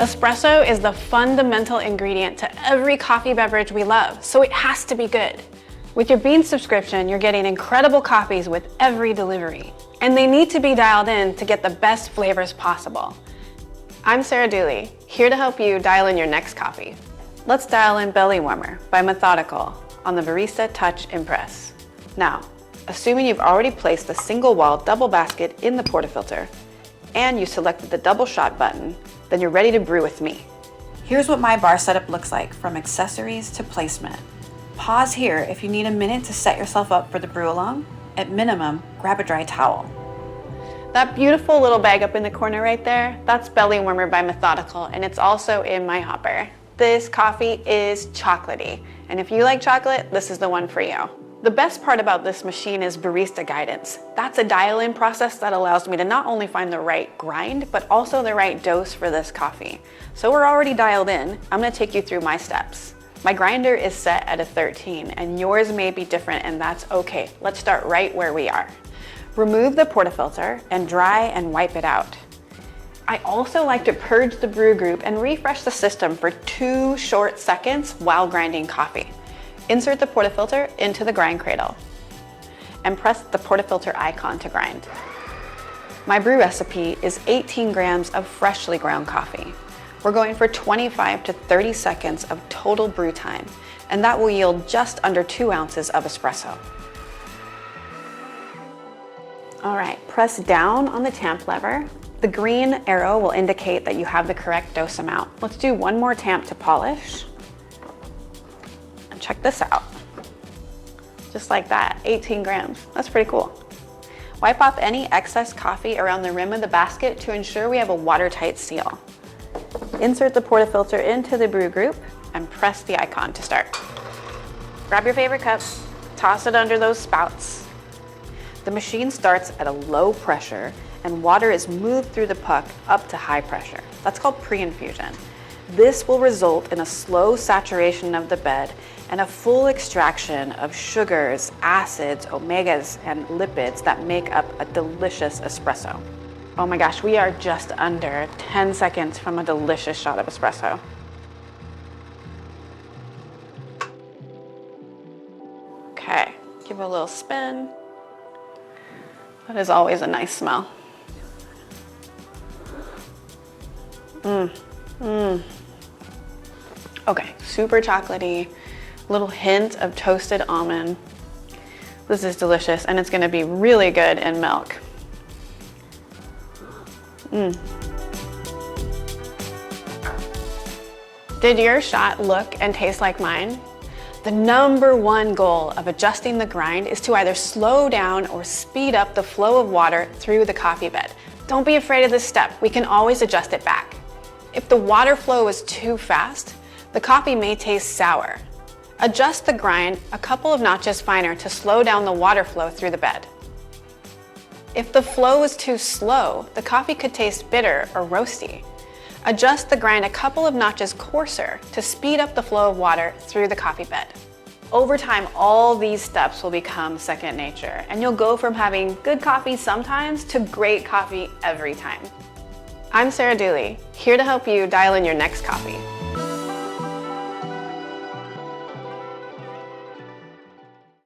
Espresso is the fundamental ingredient to every coffee beverage we love, so it has to be good. With your Beanz subscription, you're getting incredible coffees with every delivery, and they need to be dialed in to get the best flavors possible. I'm Sarah Dooley, here to help you dial in your next coffee. Let's dial in Belly Warmer by Methodical on the Barista Touch Impress. Now, assuming you've already placed the single wall double basket in the portafilter, and you selected the double shot button, then you're ready to brew with me. Here's what my bar setup looks like from accessories to placement. Pause here if you need a minute to set yourself up for the brew along. At minimum, grab a dry towel. That beautiful little bag up in the corner right there, that's Belly Warmer by Methodical, and it's also in my hopper. This coffee is chocolatey, and if you like chocolate, this is the one for you. The best part about this machine is barista guidance. That's a dial-in process that allows me to not only find the right grind, but also the right dose for this coffee. So we're already dialed in. I'm gonna take you through my steps. My grinder is set at a 13, and yours may be different, and that's okay. Let's start right where we are. Remove the portafilter and dry and wipe it out. I also like to purge the brew group and refresh the system for 2 short seconds while grinding coffee. Insert the portafilter into the grind cradle and press the portafilter icon to grind. My brew recipe is 18 grams of freshly ground coffee. We're going for 25 to 30 seconds of total brew time, and that will yield just under 2 ounces of espresso. All right, press down on the tamp lever. The green arrow will indicate that you have the correct dose amount. Let's do one more tamp to polish. And check this out. Just like that, 18 grams. That's pretty cool. Wipe off any excess coffee around the rim of the basket to ensure we have a watertight seal. Insert the portafilter into the brew group and press the icon to start. Grab your favorite cup, toss it under those spouts. The machine starts at a low pressure and water is moved through the puck up to high pressure. That's called pre-infusion. This will result in a slow saturation of the bed and a full extraction of sugars, acids, omegas, and lipids that make up a delicious espresso. Oh my gosh, we are just under 10 seconds from a delicious shot of espresso. Okay, give it a little spin. That is always a nice smell. Okay, super chocolatey, little hint of toasted almond. This is delicious, and it's gonna be really good in milk. Did your shot look and taste like mine? The #1 goal of adjusting the grind is to either slow down or speed up the flow of water through the coffee bed. Don't be afraid of this step. We can always adjust it back. If the water flow is too fast, the coffee may taste sour. Adjust the grind a couple of notches finer to slow down the water flow through the bed. If the flow is too slow, the coffee could taste bitter or roasty. Adjust the grind a couple of notches coarser to speed up the flow of water through the coffee bed. Over time, all these steps will become second nature, and you'll go from having good coffee sometimes to great coffee every time. I'm Sarah Dooley, here to help you dial in your next coffee.